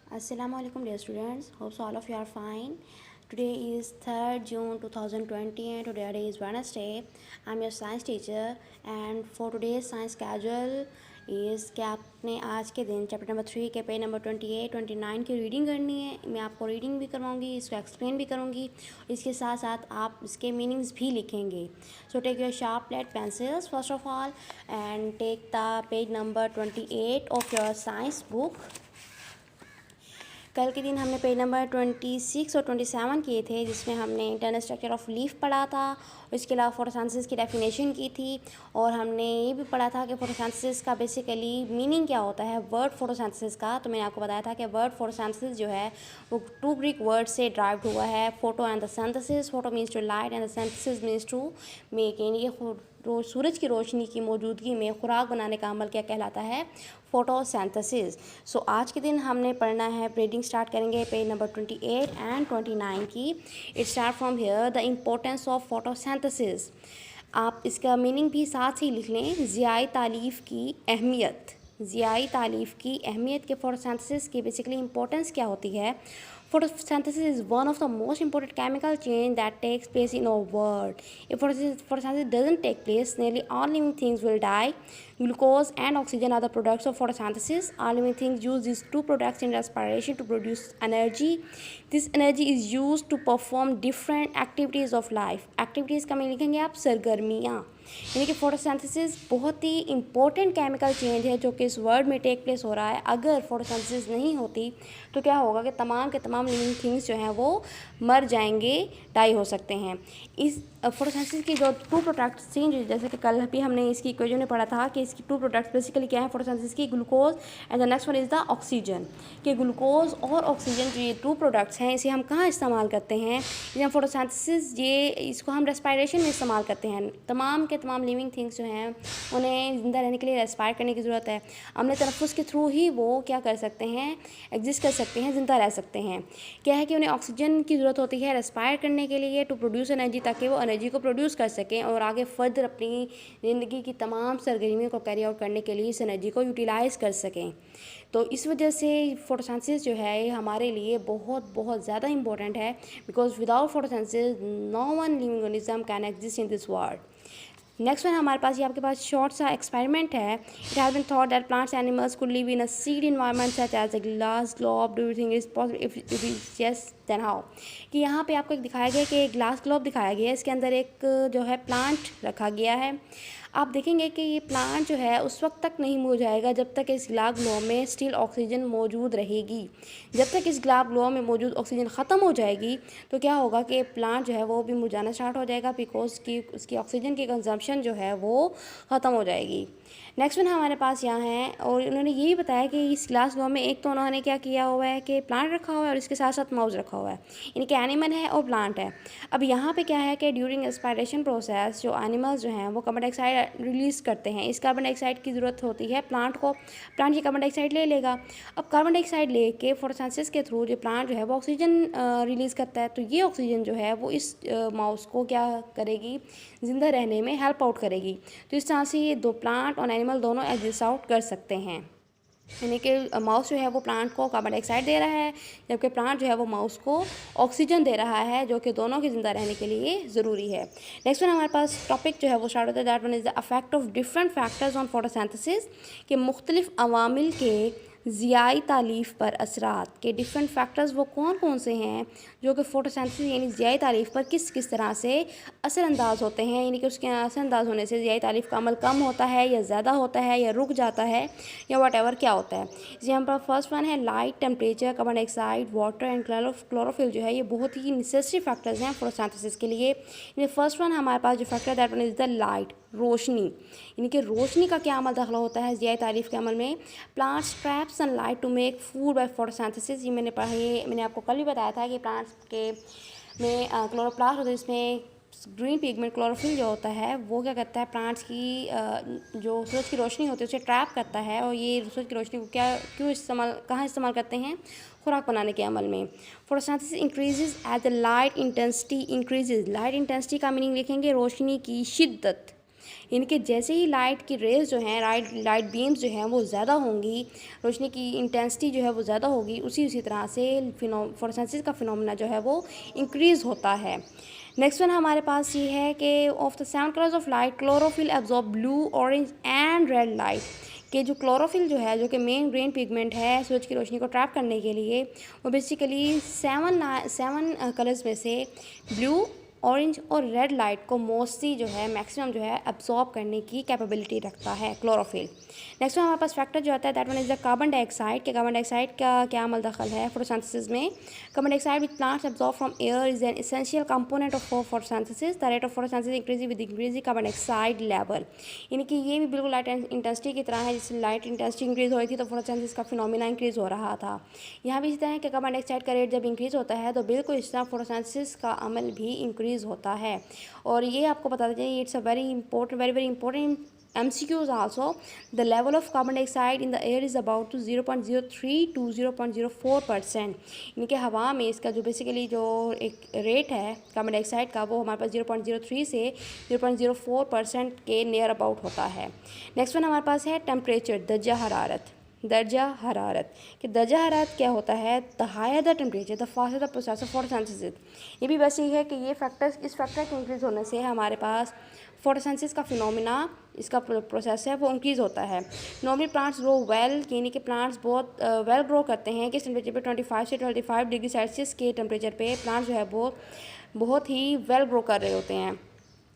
Assalamualaikum dear students. Hope all of you are fine. Today is 3rd June 2020 and today is Wednesday. I'm your science teacher and for today's science schedule is कि आपने आज के दिन chapter number 3 के page number 28, 29 की reading करनी है। मैं आपको रीडिंग भी करवाऊंगी, इसको एक्सप्लेन भी करूंगी, इसके साथ साथ आप इसके मीनिंग्स भी लिखेंगे। So take your sharp lead pencils first of all and take the page number 28 of your science book. कल के दिन हमने पेज नंबर 26 और 27 किए थे, जिसमें हमने इंटरनल स्ट्रक्चर ऑफ लीफ पढ़ा था। इसके अलावा फोटोसिंथेसिस की डेफिनेशन की थी और हमने ये भी पढ़ा था कि फोटोसिंथेसिस का बेसिकली मीनिंग क्या होता है वर्ड फोटोसिंथेसिस का। तो मैंने आपको बताया था कि वर्ड फोटोसिंथेसिस जो है वो 2 ग्रीक वर्ड से ड्राइव्ड हुआ है, photo and the synthesis. Photo means to light and the synthesis means to make. यानी सूरज की रोशनी की मौजूदगी में खुराक बनाने का अमल क्या कहलाता है? फोटोसिंथेसिस। सो आज के दिन हमने पढ़ना है, रीडिंग स्टार्ट करेंगे पेज नंबर 28 एंड 29 की। It start from here the importance of photosynthesis. आप इसका मीनिंग भी साथ ही लिख लें, ज़ियाई तालीफ की अहमियत। ज़ियाई तालीफ की अहमियत के फोटोसिंथेसिस की बेसिकली इंपॉर्टेंस क्या होती है? Photosynthesis is one of the most important chemical change that takes place in our world. If photosynthesis doesn't take place, nearly all living things will die. Glucose and oxygen are the products of photosynthesis. All living things use these two products in respiration to produce energy. This energy is used to perform different activities of life. Activities का में लिखेंगे आप सरगर्मियाँ। यानी कि photosynthesis बहुत ही important chemical change है जो कि इस वर्ल्ड में टेक प्लेस हो रहा है। अगर फोटोसिंथेसिस नहीं होती तो क्या होगा कि तमाम के तमाम लिविंग थिंग्स जो हैं वो मर जाएंगे, डाई हो सकते हैं। इस फोटोसिंथेसिस की जो 2 प्रोडक्ट्स थी, जैसे कि कल भी हमने इसकी इक्वेशन में पढ़ा था कि इसकी 2 प्रोडक्ट्स बेसिकली क्या है फोटोसिंथेसिस की, glucose and the next one is the oxygen. कि ग्लूकोज और ऑक्सीजन जो ये 2 प्रोडक्ट्स हैं, इसे हम कहाँ इस्तेमाल करते हैं? इसे हम फोटोसिंथेसिस इसको हम रेस्पायरेशन में इस्तेमाल करते हैं। तमाम के तमाम लिविंग थिंग्स जो हैं उन्हें ज़िंदा रहने के लिए रेस्पायर करने की ज़रूरत है। अम्ल तनफ़ुस के थ्रू ही वो क्या कर सकते हैं, एग्जिस्ट कर सकते हैं, ज़िंदा रह सकते हैं। क्या है कि उन्हें ऑक्सीजन की ज़रूरत होती है रेस्पायर करने के लिए, टू प्रोड्यूस एनर्जी, ताकि वो एनर्जी को प्रोड्यूस कर सकें और आगे फर्दर अपनी ज़िंदगी की तमाम सरगर्मियों को कैरी आउट करने के लिए इस एनर्जी को यूटिलाइज़ कर सकें। तो इस वजह से फोटोसिंथेसिस जो है ये हमारे लिए बहुत बहुत ज़्यादा इंपॉर्टेंट है, because without photosynthesis no one living organism can exist in this world. Next one हमारे पास ये आपके पास शॉर्ट सा एक्सपेरिमेंट है। It has been thought that plants animals could live in a sealed environment such as a glass globe. Do you think is possible? If it is yes then how? कि यहाँ पे आपको एक दिखाया गया कि एक ग्लास ग्लोब दिखाया गया है, इसके अंदर एक जो है प्लांट रखा गया है। आप देखेंगे कि ये प्लांट जो है उस वक्त तक नहीं मुरझाएगा जब तक इस ग्लास ग्लोब में स्टिल ऑक्सीजन मौजूद रहेगी। जब तक इस ग्लास ग्लोब में मौजूद ऑक्सीजन ख़त्म हो जाएगी तो क्या होगा कि प्लांट जो है वो भी मुरझाना स्टार्ट हो जाएगा, बिकॉज की उसकी ऑक्सीजन की कंजम्पशन जो है वो ख़त्म हो जाएगी। नेक्स्ट वन हमारे पास यहाँ है और उन्होंने ये भी बताया कि इस ग्लास ग्लोब में एक तो उन्होंने क्या किया हुआ है कि प्लांट रखा हुआ है और इसके साथ साथ माउस रखा हुआ है, यानी कि एनिमल है और प्लांट है। अब यहाँ पे क्या है कि ड्यूरिंग रेस्पिरेशन प्रोसेस जो एनिमल्स जो हैं वो कार्बन डाइऑक्साइड रिलीज़ करते हैं। इस कार्बन डाइऑक्साइड की ज़रूरत होती है प्लांट को, प्लांट ये कार्बन डाइऑक्साइड ले लेगा। अब कार्बन डाइऑक्साइड लेके फोटोसिंथेसिस के थ्रू जो प्लांट जो है वो ऑक्सीजन रिलीज़ करता है, तो ये ऑक्सीजन जो है वो इस माउस को क्या करेगी, ज़िंदा रहने में हेल्प आउट करेगी। तो इस तरह से ये 2 प्लांट और एनिमल दोनों एग्जिस्ट आउट कर सकते हैं। यानी कि माउस जो है वो प्लांट को कार्बन डाइऑक्साइड दे रहा है, जबकि प्लांट जो है वो माउस को ऑक्सीजन दे रहा है, जो कि दोनों के ज़िंदा रहने के लिए ज़रूरी है। नेक्स्ट वन हमारे पास टॉपिक जो है वो स्टार्ट होता है, that one is the effect of different factors on photosynthesis. के मुख्तलिफ अवामिल के ज़ियाई तालीफ पर असरात के डिफरेंट फैक्टर्स वो कौन कौन से हैं जो कि फोटोसिंथेसिस यानी ज़ियाई तालीफ पर किस किस तरह से असरअंदाज होते हैं, यानी कि उसके असरअंदाज होने से ज़ियाई तालीफ का अमल कम होता है या ज़्यादा होता है या रुक जाता है या वट क्या होता है। इसी यहाँ पर फर्स्ट वन है light, temperature, carbon dioxide, water and chlorophyll जो है ये बहुत ही नेसेसरी फैक्टर्स हैं फोटोसिंथेसिस के लिए। ये फर्स्ट वन हमारे पास जो factor that one is the light, रोशनी। यानी कि रोशनी का क्या अमल दाखिल होता है ज़ियाई तालीफ के अमल में? Plants trap sunlight to make food by photosynthesis. ये मैंने आपको कल भी बताया था कि प्लांट्स के में क्लोरोप्लास्ट होता है, इसमें ग्रीन पिगमेंट क्लोरोफिल जो होता है वो क्या करता है, प्लांट्स की जो सूरज की रोशनी होती है उसे ट्रैप करता है। और ये सूरज की रोशनी को कहाँ इस्तेमाल करते हैं? खुराक बनाने के अमल में। Photosynthesis increases as the light intensity increases. Light intensity का मीनिंग लिखेंगे रोशनी की शिद्दत। इनके जैसे ही लाइट की रेज जो हैं, लाइट बीम्स जो हैं वो ज़्यादा होंगी, रोशनी की इंटेंसिटी जो है वो ज़्यादा होगी, उसी तरह से फोटोसिंथेसिस का फिनोमेना जो है वो इंक्रीज़ होता है। नेक्स्ट वन हमारे पास ये है कि of the 7 colours of light chlorophyll absorb blue, orange and red light, कि जो क्लोरोफिल जो है, जो कि मेन ग्रीन पिगमेंट है सूरज की रोशनी को ट्रैप करने के लिए, वो बेसिकली 7 कलर्स में से ब्लू, ऑरेंज और रेड लाइट को मोस्टली जो है मैक्सिमम जो है अब्सॉर्ब करने की कैपेबिलिटी रखता है क्लोरोफिल। नेक्स्ट में हमारे पास फैक्टर जो आता है that one is the carbon dioxide, के कार्बन डाइऑक्साइड का क्या अमल दखल है फोटोसिंथेसिस में। Carbon dioxide which plants absorb from air is an essential component of photosynthesis. The rate of photosynthesis increase with increasing carbon dioxide level, यानी कि ये भी बिल्कुल लाइट इंटेंसिटी की तरह है, जिससे लाइट इंटेंसिटी इंक्रीज हो रही थी तो फोटोसिंथेसिस का फिनोमिना इंक्रीज हो रहा था। यहाँ भी इस तरह कि कार्बन डाइऑक्साइड का रेट जब इंक्रीज होता है तो बिल्कुल इस तरह फोटोसिंथेसिस का अमल भी इंक्रीज होता है। और ये आपको बता दीजिए, it's a very important MCQs also. The level of carbon dioxide in the air is about to 0.03 to 0.04%, यानी कि हवा में इसका जो बेसिकली जो एक रेट है कार्बन डाइऑक्साइड का वो हमारे पास 0.03 से 0.04% के नियर अबाउट होता है। नेक्स्ट वन हमारे पास है टेम्परेचर, दर्जा हरारत। दर्जा हरारत, कि दर्जा हरारत क्या होता है, the higher the temperature the faster the process of photosynthesis. ये भी वैसे ही है कि इस फैक्टर के इंक्रीज होने से हमारे पास फोटोसिंथेसिस का फिनोमिना, इसका प्रोसेस है वो इंक्रीज़ होता है। नॉर्मली प्लांट्स ग्रो वेल, यानी कि प्लांट्स बहुत वेल ग्रो करते हैं किस टेम्परेचर पे, 25 से 25 डिग्री सेल्सियस के टेम्परेचर पे प्लांट्स जो है वो बहुत ही वेल ग्रो कर रहे होते हैं।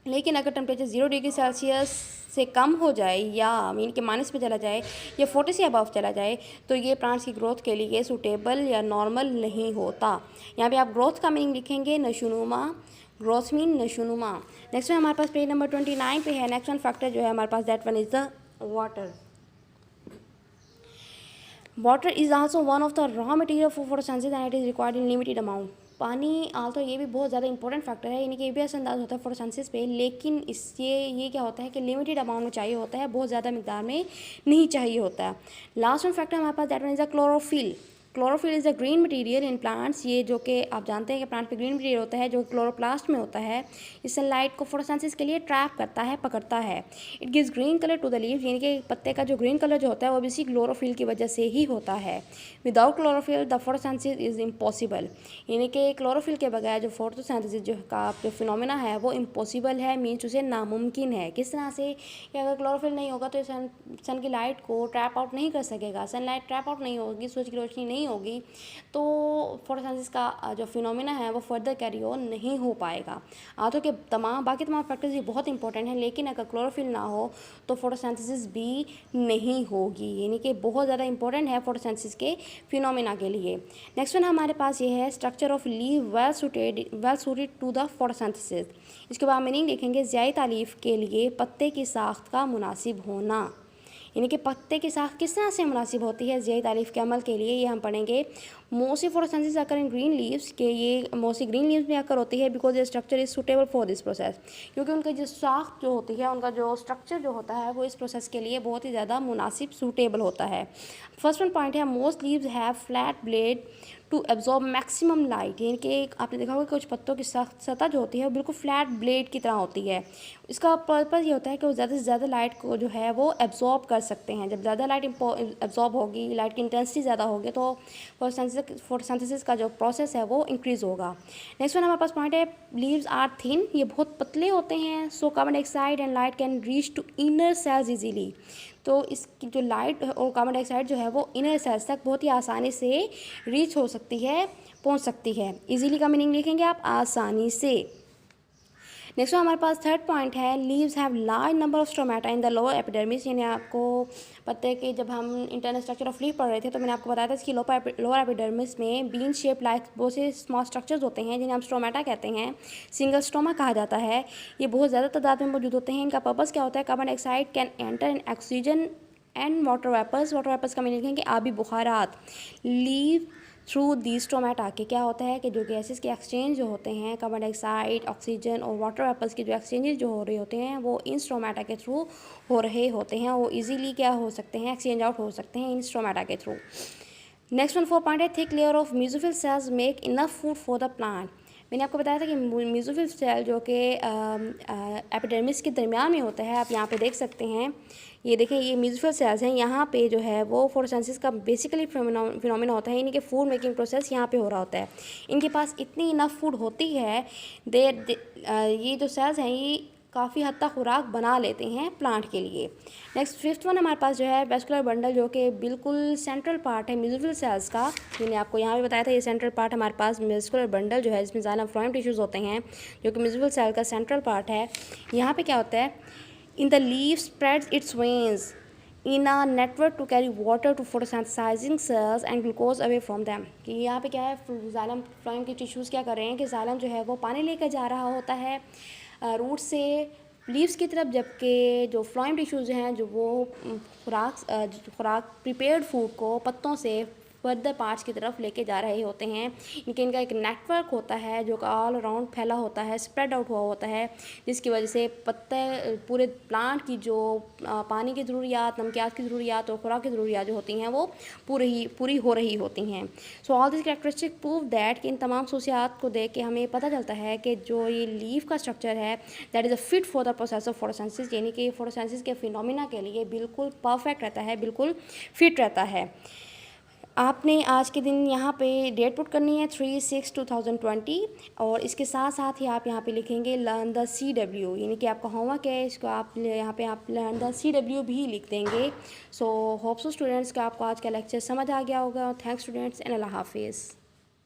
लेकिन अगर टेम्परेचर 0 डिग्री सेल्सियस से कम हो जाए या मीन के माइनस पे चला जाए या 40 से अबव चला जाए तो ये प्लांट्स की ग्रोथ के लिए सूटेबल या नॉर्मल नहीं होता। यहाँ पे आप ग्रोथ का मीनिंग लिखेंगे नशोनुमा, ग्रोथ मीन नशोनुमा। नेक्स्ट में हमारे पास पेज नंबर 29 पे है नेक्स्ट वन फैक्टर जो है हमारे पास, that one is the water. Water is also one of the raw material for photosynthesis and it is required in limited amount. पानी आल्सो ये भी बहुत ज़्यादा इंपॉर्टेंट फैक्टर है, यानी कि ये भी असरअंदाज होता है फोटोसिंथेसिस पे, लेकिन इससे ये क्या होता है कि लिमिटेड अमाउंट में चाहिए होता है, बहुत ज़्यादा मिकदार में नहीं चाहिए होता है। लास्ट वन फैक्टर हमारे पास that one is the chlorophyll. Chlorophyll is a green material in plants, ये जो कि आप जानते हैं कि प्लांट पे ग्रीन मटेरियल होता है जो क्लोरोप्लास्ट में होता है, इस सनलाइट को फोटोसिंथेसिस के लिए ट्रैप करता है, पकड़ता है। It gives green colour to the leaves, यानी कि पत्ते का जो ग्रीन कलर जो होता है वो भी इसी क्लोरोफिल की वजह से ही होता है। Without chlorophyll the photosynthesis is impossible, यानी कि क्लोरोफिल के बगैर जो फोटोसिंथेसिस जो का जो फिनोमेना है वो इम्पॉसिबल है, मीन्स उसे नामुमकिन है। किस तरह से कि अगर क्लोरोफिल नहीं होगा तो सन की लाइट को ट्रैप आउट नहीं कर सकेगा, सनलाइट ट्रैप आउट नहीं होगी, सूरज की रोशनी नहीं होगी, तो फोटोसिंथेसिस का जो फिनोमेना है वो फर्दर कैरी ऑन नहीं हो पाएगा। आंतों के बाकी तमाम फैक्टर्स भी बहुत इंपॉर्टेंट हैं, लेकिन अगर क्लोरोफिल ना हो तो फोटोसिंथेसिस भी नहीं होगी, यानी कि बहुत ज़्यादा इंपॉर्टेंट है फोटोसिंथेसिस के फिनोमेना के लिए। नेक्स्ट वन हमारे पास ये है structure of leave well suited to the photosynthesis. इसके बाद मीनिंग देखेंगे ज़्यादा तालीफ के लिए पत्ते की साख्त का मुनासिब होना, यानी कि पत्ते की साख किस तरह से मुनासिब होती है ज़्यादा तारीफ के अमल के लिए, ये हम पढ़ेंगे। मोस्टली फोटोसिंथेसिस आकर इन ग्रीन लीव्स, के ये मोस्टली ग्रीन लीव्स में आकर होती है बिकॉज ये structure is suitable for this process, क्योंकि उनकी जो साख जो होती है, उनका जो स्ट्रक्चर जो होता है वो इस प्रोसेस के लिए बहुत ही ज़्यादा मुनासिब सूटेबल होता है। फर्स्ट वन पॉइंट है most leaves have flat blade to absorb maximum light, यानी कि आपने देखा होगा कुछ पत्तों की सतह जो होती है वो बिल्कुल फ्लैट ब्लेड की तरह होती है। इसका पर्पज़ ये होता है कि वो ज़्यादा से ज़्यादा लाइट को जो है वो एब्जॉर्ब कर सकते हैं। जब ज़्यादा लाइट एब्जॉर्ब होगी, लाइट की इंटेंसिटी ज़्यादा होगी तो फोटोसिंथेसिस का जो प्रोसेस है वो इंक्रीज़ होगा। नेक्स्ट वन हमारे पास पॉइंट है लीव्स आर थिन, ये बहुत पतले होते हैं, so carbon dioxide and light can reach to inner cells easily, तो इसकी जो लाइट और कार्बन डाइऑक्साइड जो है वो इनर सेल्स तक बहुत ही आसानी से रीच हो सकती है, पहुंच सकती है। इजीली का मीनिंग लिखेंगे आप आसानी से। नेक्स्ट हमारे पास थर्ड पॉइंट है leaves have large number of stomata in the lower epidermis, यानी आपको पता है कि जब हम इंटरनल स्ट्रक्चर ऑफ लीफ पढ़ रहे थे तो मैंने आपको बताया था इसकी लोअर एपिडर्मिस में बीन शेप लाइक बहुत से स्मॉल स्ट्रक्चर्स होते हैं जिन्हें हम स्टोमेटा कहते हैं, सिंगल स्टोमा कहा जाता है। ये बहुत ज़्यादा तादाद में मौजूद होते हैं। इनका पर्पज़ क्या होता है, carbon dioxide can enter in oxygen and water vapours का मीनिंग लिखेंगे आबी बुखारात लीव थ्रू दी स्टोमेटा, के क्या होता है कि जो गैसेस के एक्सचेंज जो होते हैं, कार्बन डाइऑक्साइड, ऑक्सीजन और वाटर वेपर्स के जो एक्सचेंजेस जो हो रहे होते हैं वो इन स्टोमेटा के थ्रू हो रहे होते हैं, वो इजीली क्या हो सकते हैं, एक्सचेंज आउट हो सकते हैं इन स्टोमेटा के थ्रू। नेक्स्ट वन 4 पॉइंट है thick layer of mesophyll cells make enough food for the plant. मैंने आपको बताया था कि मेसोफिल सेल जो कि एपिडर्मिस के दरमियान में होता है, आप यहाँ पे देख सकते हैं। ये देखें, ये मेसोफिल सेल्स हैं। यहाँ पे जो है वो फोटोसिंथेसिस का बेसिकली फिनोमेना होता है, यानी कि फूड मेकिंग प्रोसेस यहाँ पे हो रहा होता है। इनके पास इतनी इनफ फूड होती है, ये जो सेल्स हैं ये काफ़ी हद तक खुराक बना लेते हैं प्लांट के लिए। नेक्स्ट फिफ्थ वन हमारे पास जो है वेस्कुलर बंडल, जो कि बिल्कुल सेंट्रल पार्ट है मेसोफिल सेल्स का। मैंने आपको यहाँ पे बताया था ये सेंट्रल पार्ट हमारे पास वेस्कुलर बंडल जो है, जिसमें ज़ाइलम फ्लोएम टिश्यूज़ होते हैं, जो कि मेसोफिल सेल का सेंट्रल पार्ट है। यहाँ पे क्या होता है, in the leaf spreads its veins in a network to carry water to photosynthesizing cells and glucose away from them. कि यहाँ पे क्या है, ज़ाइलम फ्लोएम के टिश्यूज़ क्या कर रहे हैं कि ज़ाइलम जो है वो पानी लेकर जा रहा होता है रूट से लीव्स की तरफ, जबकि जो फ्लोएम टिश्यूज़ हैं जो वो खुराक प्रिपेयर्ड फूड को पत्तों से फर्दर पार्ट्स की तरफ लेके जा रहे होते हैं। इनका एक नेटवर्क होता है जो कि ऑल अराउंड फैला होता है, स्प्रेड आउट हुआ होता है, जिसकी वजह से पत्ते पूरे प्लांट की जो पानी की ज़रूरियात, नमकियात की ज़रूरियात और खुराक की ज़रूरियात जो होती हैं वो पूरी हो रही होती हैं। So all this characteristic prove that कि इन तमाम खसूसियात को देख के हमें पता चलता है कि जो ये लीफ का स्ट्रक्चर है that is a fit for the process of photosynthesis, यानी कि फोटोसिंथेसिस के फिनोमिना के लिए बिल्कुल परफेक्ट रहता है, बिल्कुल फिट रहता है। आपने आज के दिन यहाँ पे डेट पुट करनी है 3/6/2020, और इसके साथ साथ ही आप यहाँ पे लिखेंगे लर्न द CW, यानी कि आपका होमवर्क है, इसको आप यहाँ पे आप लर्न द CW भी लिख देंगे। सो होप सो स्टूडेंट्स को आपको आज का लेक्चर समझ आ गया होगा। थैंक्स स्टूडेंट्स एंड अल्लाह हाफिज़।